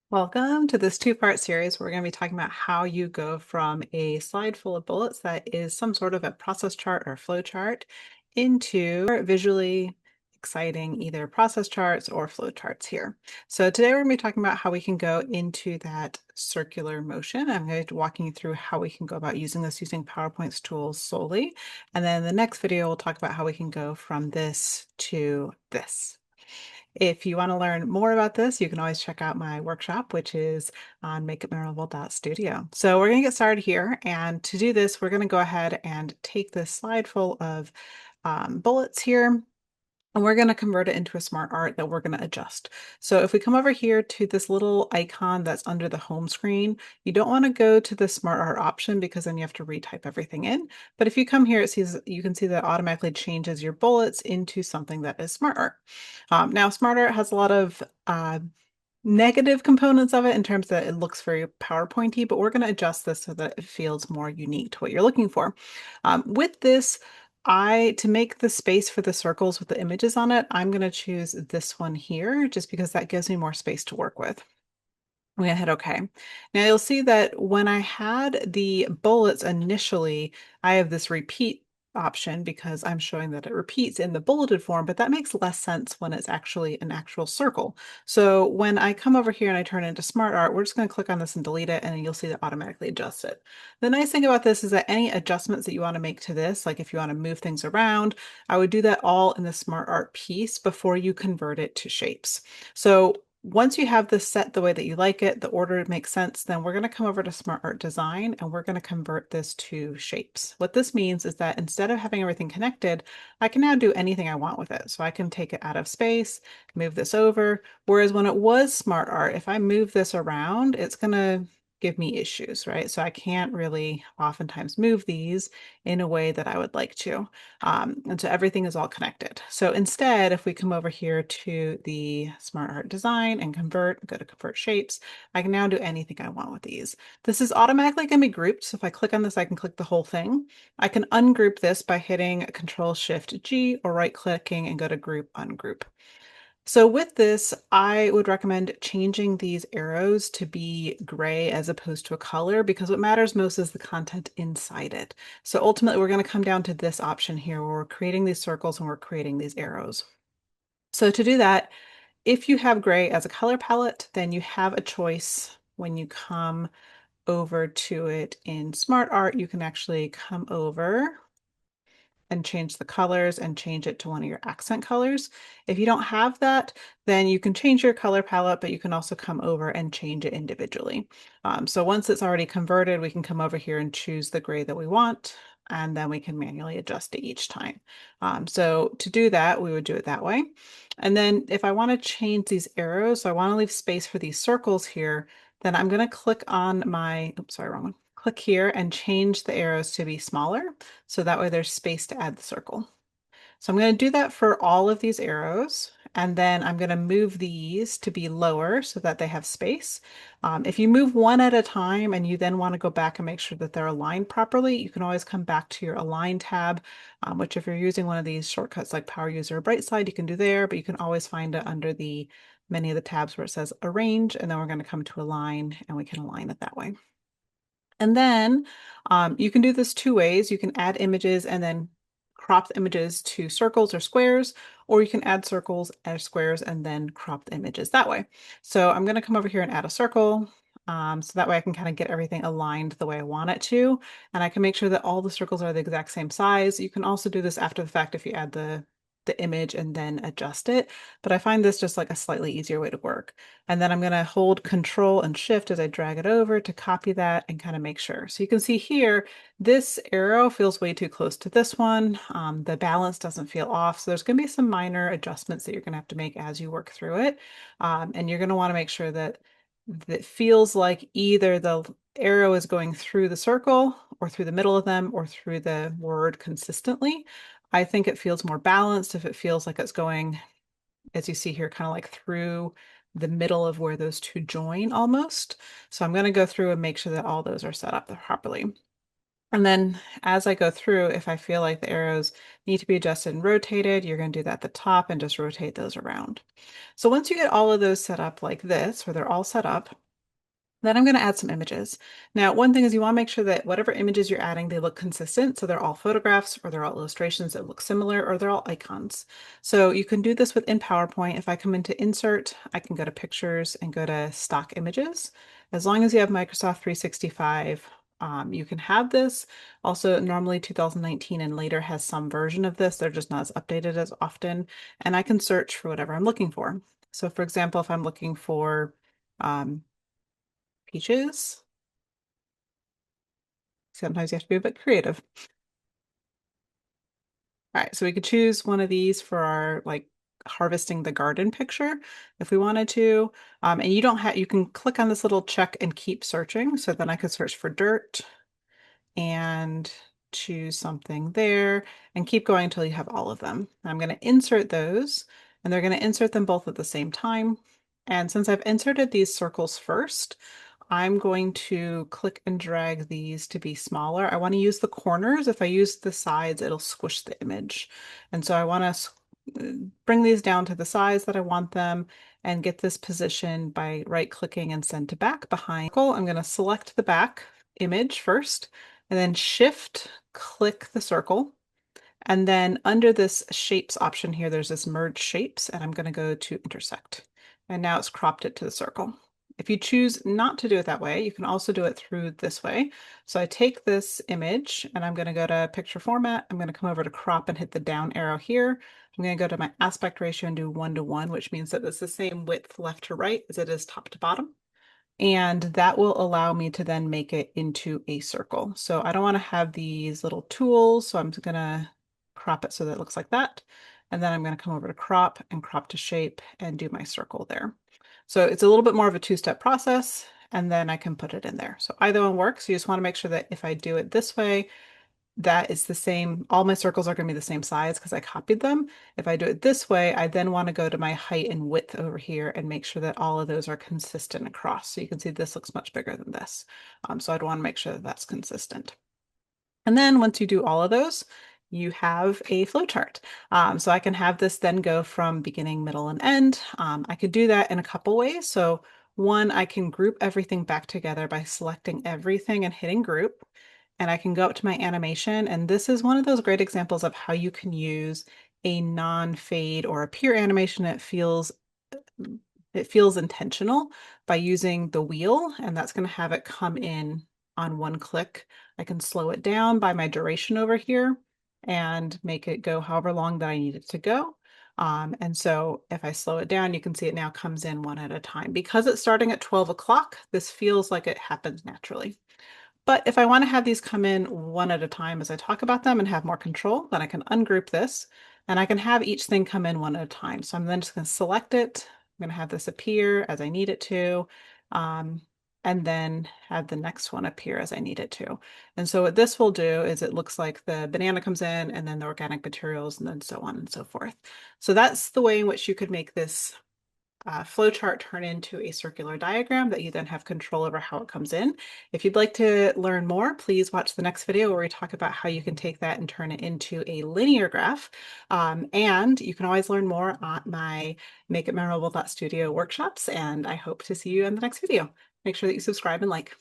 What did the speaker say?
Welcome to this two-part series. We're going to be talking about how you go from a slide full of bullets that is some sort of a process chart or flow chart into visually exciting either process charts or flow charts here. So today we're going to be talking about how we can go into that circular motion. I'm going to be walking you through how we can go about using this using PowerPoint's tools solely. And then the next video, we'll talk about how we can go from this to this. If you want to learn more about this, you can always check out my workshop, which is on makeitmemorable.studio. So we're going to get started here. And to do this, we're going to go ahead and take this slide full of bullets here. And we're going to convert it into a smart art that we're going to adjust. So if we come over here to this little icon that's under the home screen, you don't want to go to the smart art option because then you have to retype everything in. But if you come here, you can see that it automatically changes your bullets into something that is smart art. Now, smart art has a lot of negative components of it in terms that it looks very PowerPointy, but we're going to adjust this so that it feels more unique to what you're looking for. With this, to make the space for the circles with the images on it, I'm going to choose this one here just because that gives me more space to work with. I'm going to hit OK. Now you'll see that when I had the bullets initially, I have this repeat option because I'm showing that it repeats in the bulleted form, but that makes less sense when it's actually an actual circle. So when I come over here and I turn it into smart art, we're just going to click on this and delete it, and then you'll see that automatically adjust it. The nice thing about this is that any adjustments that you want to make to this, like if you want to move things around, I would do that all in the smart art piece before you convert it to shapes. So once you have this set the way that you like it, the order makes sense, then we're going to come over to Smart Art Design and we're going to convert this to shapes. What this means is that instead of having everything connected, I can now do anything I want with it. So I can take it out of space, move this over. Whereas when it was Smart Art, if I move this around, it's going to give me issues, right? So I can't really oftentimes move these in a way that I would like to. And so everything is all connected. So instead, if we come over here to the Smart Art Design and convert, go to Convert Shapes, I can now do anything I want with these. This is automatically going to be grouped. So if I click on this, I can click the whole thing. I can ungroup this by hitting Control-Shift-G or right-clicking and go to Group, Ungroup. So with this, I would recommend changing these arrows to be gray as opposed to a color because what matters most is the content inside it. So ultimately, we're going to come down to this option here where we're creating these circles and we're creating these arrows. So to do that, if you have gray as a color palette, then you have a choice when you come over to it in Smart Art. You can actually come over and change the colors and change it to one of your accent colors. If you don't have that, then you can change your color palette, but you can also come over and change it individually. So once it's already converted, we can come over here and choose the gray that we want, and then we can manually adjust it each time. So to do that, we would do it that way. And then if I want to change these arrows, so I want to leave space for these circles here, then I'm going to click on my, oops, sorry, wrong one. Click here and change the arrows to be smaller. So that way there's space to add the circle. So I'm going to do that for all of these arrows. And then I'm going to move these to be lower so that they have space. If you move one at a time and you then want to go back and make sure that they're aligned properly, you can always come back to your Align tab, which if you're using one of these shortcuts like Power User or Bright Slide, you can do there, but you can always find it under the many of the tabs where it says Arrange, and then we're going to come to Align and we can align it that way. And then you can do this two ways. You can add images and then crop the images to circles or squares, or you can add circles as squares and then crop the images that way. So I'm going to come over here and add a circle. So that way I can kind of get everything aligned the way I want it to. And I can make sure that all the circles are the exact same size. You can also do this after the fact if you add the image and then adjust it. But I find this just like a slightly easier way to work. And then I'm going to hold Control and Shift as I drag it over to copy that and kind of make sure. So you can see here, this arrow feels way too close to this one. The balance doesn't feel off. So there's going to be some minor adjustments that you're going to have to make as you work through it. And you're going to want to make sure that it feels like either the arrow is going through the circle or through the middle of them or through the word consistently. I think it feels more balanced if it feels like it's going, as you see here, kind of like through the middle of where those two join almost. So I'm going to go through and make sure that all those are set up properly. And then as I go through, if I feel like the arrows need to be adjusted and rotated, you're going to do that at the top and just rotate those around. So once you get all of those set up like this, where they're all set up, then I'm going to add some images. Now, one thing is you want to make sure that whatever images you're adding, they look consistent. So they're all photographs or they're all illustrations that look similar or they're all icons. So you can do this within PowerPoint. If I come into Insert, I can go to Pictures and go to Stock Images. As long as you have Microsoft 365, you can have this. Also, normally 2019 and later has some version of this. They're just not as updated as often. And I can search for whatever I'm looking for. So for example, if I'm looking for peaches. Sometimes you have to be a bit creative. All right, so we could choose one of these for our like harvesting the garden picture if we wanted to. And you don't have, you can click on this little check and keep searching. So then I could search for dirt and choose something there and keep going until you have all of them. I'm going to insert those and they're going to insert them both at the same time. And since I've inserted these circles first, I'm going to click and drag these to be smaller. I want to use the corners. If I use the sides, it'll squish the image. And so I want to bring these down to the size that I want them and get this position by right-clicking and send to back behind. I'm going to select the back image first and then shift click the circle. And then under this shapes option here, there's this merge shapes, and I'm going to go to intersect. And now it's cropped it to the circle. If you choose not to do it that way, you can also do it through this way. So I take this image and I'm going to go to picture format. I'm going to come over to crop and hit the down arrow here. I'm going to go to my aspect ratio and do 1:1, which means that it's the same width left to right as it is top to bottom. And that will allow me to then make it into a circle. So I don't want to have these little tools, so I'm going to crop it so that it looks like that. And then I'm going to come over to crop and crop to shape and do my circle there. So it's a little bit more of a two-step process, and then I can put it in there. So either one works. You just want to make sure that if I do it this way, that is the same. All my circles are going to be the same size because I copied them. If I do it this way, I then want to go to my height and width over here and make sure that all of those are consistent across. So you can see this looks much bigger than this. So I'd want to make sure that that's consistent. And then once you do all of those, you have a flowchart. So I can have this then go from beginning, middle, and end. I could do that in a couple ways. So one, I can group everything back together by selecting everything and hitting group. And I can go up to my animation. And this is one of those great examples of how you can use a non-fade or a pure animation that feels intentional by using the wheel, and that's going to have it come in on one click. I can slow it down by my duration over here and make it go however long that I need it to go. And so if I slow it down, you can see it now comes in one at a time. Because it's starting at 12 o'clock, this feels like it happens naturally. But if I want to have these come in one at a time as I talk about them and have more control, then I can ungroup this and I can have each thing come in one at a time. So I'm then just going to select it. I'm going to have this appear as I need it to, and then have the next one appear as I need it to. And so what this will do is it looks like the banana comes in and then the organic materials and then so on and so forth. So that's the way in which you could make this flowchart turn into a circular diagram that you then have control over how it comes in. If you'd like to learn more, please watch the next video where we talk about how you can take that and turn it into a linear graph. And you can always learn more at my Make It Memorable Studio workshops, and I hope to see you in the next video. Make sure that you subscribe and like.